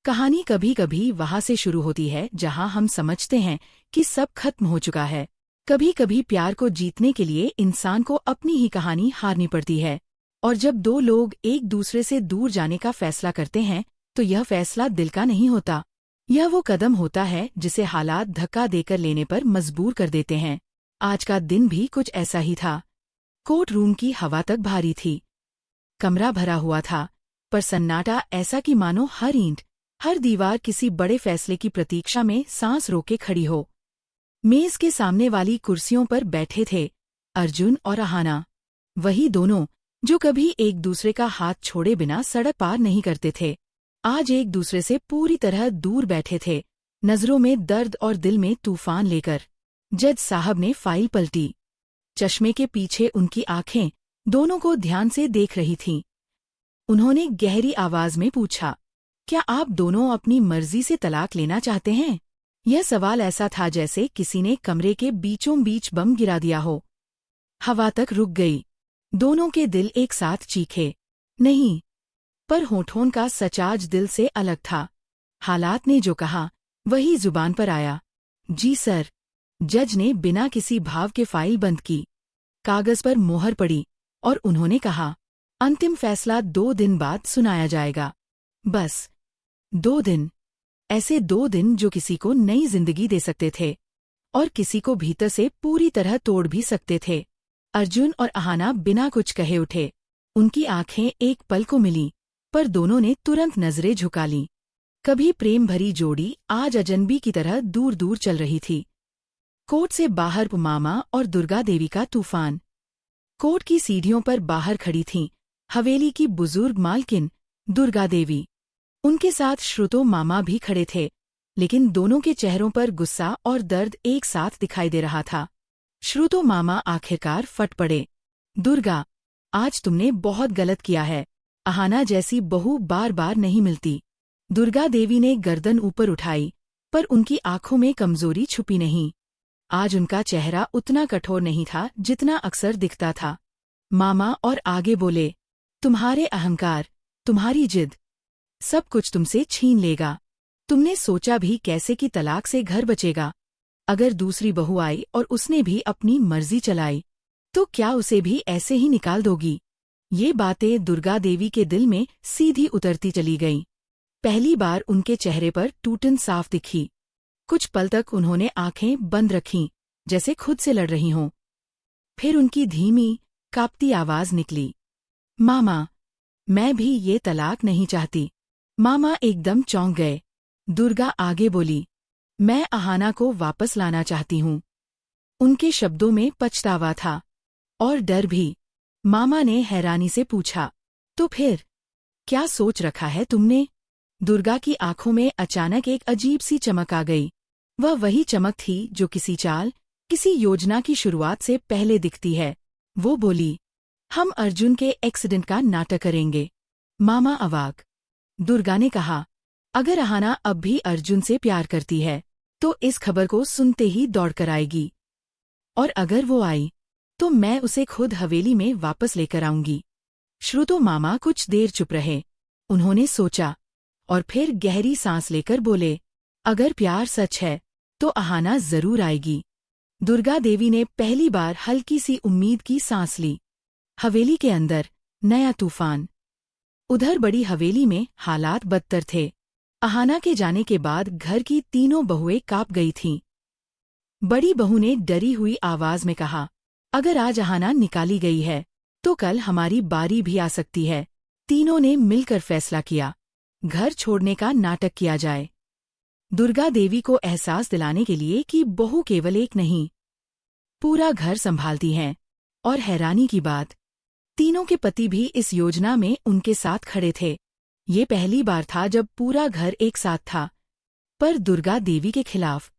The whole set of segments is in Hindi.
कहानी कभी कभी वहाँ से शुरू होती है जहाँ हम समझते हैं कि सब खत्म हो चुका है। कभी कभी प्यार को जीतने के लिए इंसान को अपनी ही कहानी हारनी पड़ती है। और जब दो लोग एक दूसरे से दूर जाने का फैसला करते हैं तो यह फैसला दिल का नहीं होता। यह वो कदम होता है जिसे हालात धक्का देकर लेने पर मजबूर कर देते हैं। आज का दिन भी कुछ ऐसा ही था। कोर्ट रूम की हवा तक भारी थी। कमरा भरा हुआ था, पर सन्नाटा ऐसा कि मानो हर ईंट, हर दीवार किसी बड़े फैसले की प्रतीक्षा में सांस रोके खड़ी हो। मेज के सामने वाली कुर्सियों पर बैठे थे अर्जुन और अहाना, वही दोनों जो कभी एक दूसरे का हाथ छोड़े बिना सड़क पार नहीं करते थे। आज एक दूसरे से पूरी तरह दूर बैठे थे, नजरों में दर्द और दिल में तूफान लेकर। जज साहब ने फाइल पलटी। चश्मे के पीछे उनकी आंखें दोनों को ध्यान से देख रही थीं। उन्होंने गहरी आवाज में पूछा, क्या आप दोनों अपनी मर्जी से तलाक लेना चाहते हैं? यह सवाल ऐसा था जैसे किसी ने कमरे के बीचों बीच बम गिरा दिया हो। हवा तक रुक गई। दोनों के दिल एक साथ चीखे, नहीं। पर होठों का सच आज दिल से अलग था। हालात ने जो कहा वही जुबान पर आया। जी सर। जज ने बिना किसी भाव के फाइल बंद की। कागज पर मोहर पड़ी और उन्होंने कहा, अंतिम फैसला 2 दिन बाद सुनाया जाएगा। बस 2 दिन। ऐसे 2 दिन जो किसी को नई जिंदगी दे सकते थे और किसी को भीतर से पूरी तरह तोड़ भी सकते थे। अर्जुन और अहाना बिना कुछ कहे उठे। उनकी आंखें एक पल को मिलीं, पर दोनों ने तुरंत नजरें झुका लीं। कभी प्रेम भरी जोड़ी आज अजनबी की तरह दूर दूर चल रही थी। कोर्ट से बाहर मामा और दुर्गा देवी का तूफान। कोर्ट की सीढ़ियों पर बाहर खड़ी थीं हवेली की बुजुर्ग मालकिन दुर्गा देवी। उनके साथ श्रुतो मामा भी खड़े थे, लेकिन दोनों के चेहरों पर गुस्सा और दर्द एक साथ दिखाई दे रहा था। श्रुतो मामा आखिरकार फट पड़े। दुर्गा, आज तुमने बहुत गलत किया है। अहाना जैसी बहू बार बार नहीं मिलती। दुर्गा देवी ने गर्दन ऊपर उठाई, पर उनकी आंखों में कमजोरी छुपी नहीं। आज उनका चेहरा उतना कठोर नहीं था जितना अक्सर दिखता था। मामा और आगे बोले, तुम्हारे अहंकार, तुम्हारी जिद, सब कुछ तुमसे छीन लेगा। तुमने सोचा भी कैसे कि तलाक से घर बचेगा? अगर दूसरी बहू आई और उसने भी अपनी मर्जी चलाई, तो क्या उसे भी ऐसे ही निकाल दोगी? ये बातें दुर्गा देवी के दिल में सीधी उतरती चली गईं। पहली बार उनके चेहरे पर टूटन साफ दिखी। कुछ पल तक उन्होंने आंखें बंद रखीं, जैसे खुद से लड़ रही हों। फिर उनकी धीमी, कांपती आवाज निकली, मामा, मैं भी ये तलाक नहीं चाहती। मामा एकदम चौंक गए। दुर्गा आगे बोली, मैं अहाना को वापस लाना चाहती हूँ। उनके शब्दों में पछतावा था और डर भी। मामा ने हैरानी से पूछा, तो फिर क्या सोच रखा है तुमने? दुर्गा की आंखों में अचानक एक अजीब सी चमक आ गई। वह वही चमक थी जो किसी चाल, किसी योजना की शुरुआत से पहले दिखती है। वो बोली, हम अर्जुन के एक्सीडेंट का नाटक करेंगे। मामा अवाक। दुर्गा ने कहा, अगर अहाना अब भी अर्जुन से प्यार करती है, तो इस खबर को सुनते ही दौड़कर आएगी। और अगर वो आई, तो मैं उसे खुद हवेली में वापस लेकर आऊंगी। श्रुतो मामा कुछ देर चुप रहे। उन्होंने सोचा और फिर गहरी सांस लेकर बोले, अगर प्यार सच है, तो अहाना जरूर आएगी। दुर्गा देवी ने पहली बार हल्की सी उम्मीद की सांस ली। हवेली के अंदर नया तूफान। उधर बड़ी हवेली में हालात बदतर थे। अहाना के जाने के बाद घर की तीनों बहुएं कांप गई थीं। बड़ी बहू ने डरी हुई आवाज में कहा, अगर आज अहाना निकाली गई है, तो कल हमारी बारी भी आ सकती है। तीनों ने मिलकर फैसला किया, घर छोड़ने का नाटक किया जाए। दुर्गा देवी को एहसास दिलाने के लिए कि बहू केवल एक नहीं, पूरा घर संभालती हैं। और हैरानी की बात, तीनों के पति भी इस योजना में उनके साथ खड़े थे। ये पहली बार था जब पूरा घर एक साथ था, पर दुर्गा देवी के खिलाफ।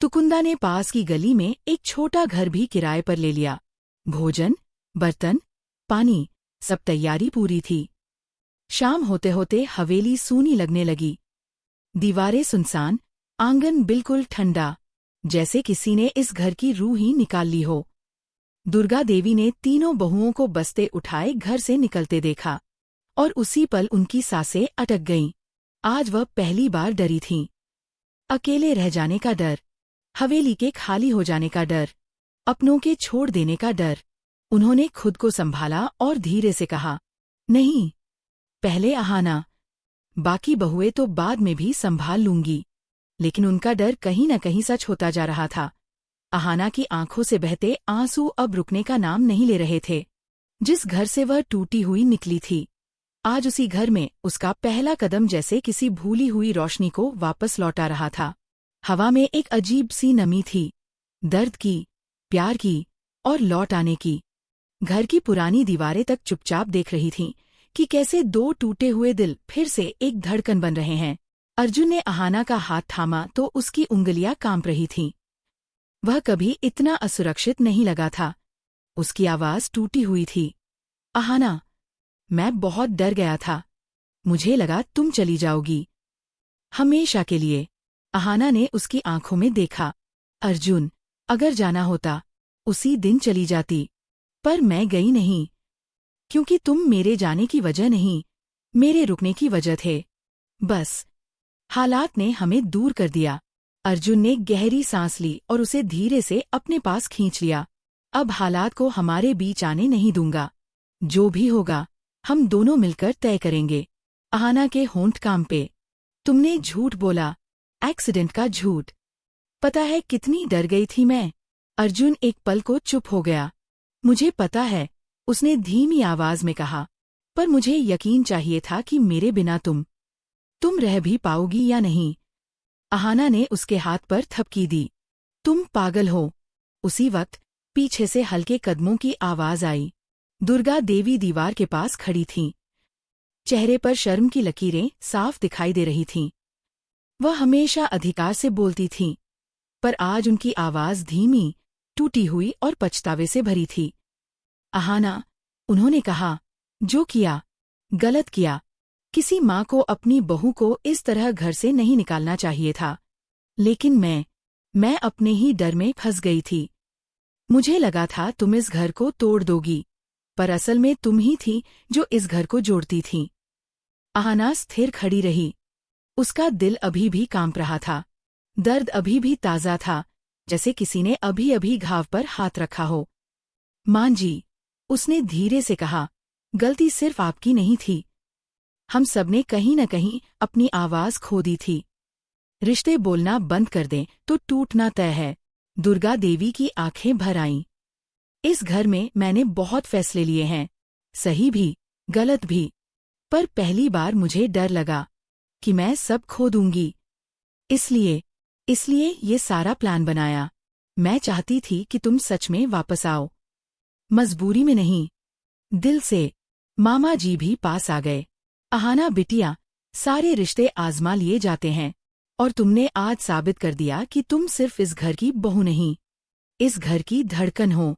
तुकुंदा ने पास की गली में एक छोटा घर भी किराए पर ले लिया। भोजन, बर्तन, पानी, सब तैयारी पूरी थी। शाम होते होते हवेली सूनी लगने लगी। दीवारें सुनसान, आंगन बिल्कुल ठंडा, जैसे किसी ने इस घर की रूह ही निकाल ली हो। दुर्गा देवी ने तीनों बहुओं को बस्ते उठाए घर से निकलते देखा, और उसी पल उनकी सांसें अटक गईं। आज वह पहली बार डरी थीं। अकेले रह जाने का डर, हवेली के खाली हो जाने का डर, अपनों के छोड़ देने का डर। उन्होंने खुद को संभाला और धीरे से कहा, नहीं, पहले अहाना, बाकी बहुएं तो बाद में भी संभाल लूंगी। लेकिन उनका डर कहीं न कहीं सच होता जा रहा था। अहाना की आंखों से बहते आंसू अब रुकने का नाम नहीं ले रहे थे। जिस घर से वह टूटी हुई निकली थी, आज उसी घर में उसका पहला कदम जैसे किसी भूली हुई रोशनी को वापस लौटा रहा था। हवा में एक अजीब सी नमी थी, दर्द की, प्यार की और लौट आने की। घर की पुरानी दीवारें तक चुपचाप देख रही थीं कि कैसे दो टूटे हुए दिल फिर से एक धड़कन बन रहे हैं। अर्जुन ने अहाना का हाथ थामा तो उसकी उंगलियां कांप रही थीं। वह कभी इतना असुरक्षित नहीं लगा था। उसकी आवाज टूटी हुई थी, अहाना, मैं बहुत डर गया था। मुझे लगा तुम चली जाओगी, हमेशा के लिए। अहाना ने उसकी आंखों में देखा। अर्जुन, अगर जाना होता उसी दिन चली जाती, पर मैं गई नहीं, क्योंकि तुम मेरे जाने की वजह नहीं, मेरे रुकने की वजह थे। बस हालात ने हमें दूर कर दिया। अर्जुन ने गहरी सांस ली और उसे धीरे से अपने पास खींच लिया। अब हालात को हमारे बीच आने नहीं दूंगा। जो भी होगा हम दोनों मिलकर तय करेंगे। अहाना के होंठ कांपे। तुमने झूठ बोला, एक्सीडेंट का झूठ। पता है कितनी डर गई थी मैं। अर्जुन एक पल को चुप हो गया। मुझे पता है, उसने धीमी आवाज में कहा, पर मुझे यकीन चाहिए था कि मेरे बिना तुम रह भी पाओगी या नहीं। अहाना ने उसके हाथ पर थपकी दी। तुम पागल हो। उसी वक्त पीछे से हल्के कदमों की आवाज आई। दुर्गा देवी दीवार के पास खड़ी थीं। चेहरे पर शर्म की लकीरें साफ दिखाई दे रही थीं। वह हमेशा अधिकार से बोलती थीं, पर आज उनकी आवाज धीमी, टूटी हुई और पछतावे से भरी थी। अहाना, उन्होंने कहा, जो किया, गलत किया। किसी माँ को अपनी बहू को इस तरह घर से नहीं निकालना चाहिए था। लेकिन मैं अपने ही डर में फंस गई थी। मुझे लगा था तुम इस घर को तोड़ दोगी, पर असल में तुम ही थी जो इस घर को जोड़ती थी। अहाना स्थिर खड़ी रही। उसका दिल अभी भी कांप रहा था। दर्द अभी भी ताज़ा था, जैसे किसी ने अभी अभी घाव पर हाथ रखा हो। मां जी, उसने धीरे से कहा, गलती सिर्फ आपकी नहीं थी। हम सबने कहीं न कहीं अपनी आवाज खो दी थी। रिश्ते बोलना बंद कर दें तो टूटना तय है। दुर्गा देवी की आंखें भर आईं। इस घर में मैंने बहुत फैसले लिए हैं, सही भी, गलत भी, पर पहली बार मुझे डर लगा कि मैं सब खो दूंगी। इसलिए ये सारा प्लान बनाया। मैं चाहती थी कि तुम सच में वापस आओ, मजबूरी में नहीं, दिल से। मामा जी भी पास आ गए। अहाना बिटिया, सारे रिश्ते आजमा लिए जाते हैं, और तुमने आज साबित कर दिया कि तुम सिर्फ इस घर की बहू नहीं, इस घर की धड़कन हो।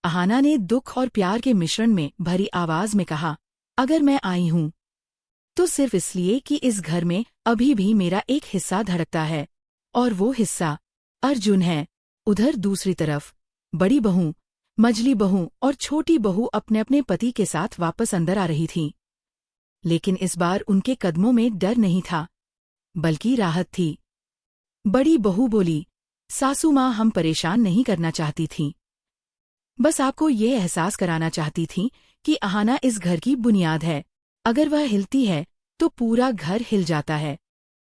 अहाना ने दुख और प्यार के मिश्रण में भरी आवाज में कहा, अगर मैं आई हूं तो सिर्फ इसलिए कि इस घर में अभी भी मेरा एक हिस्सा धड़कता है, और वो हिस्सा अर्जुन है। उधर दूसरी तरफ बड़ी बहू, मझली बहू और छोटी बहू अपने अपने पति के साथ वापस अंदर आ रही थीं। लेकिन इस बार उनके कदमों में डर नहीं था, बल्कि राहत थी। बड़ी बहू बोली, सासू माँ, हम परेशान नहीं करना चाहती थीं। बस आपको ये एहसास कराना चाहती थीं कि अहाना इस घर की बुनियाद है। अगर वह हिलती है तो पूरा घर हिल जाता है।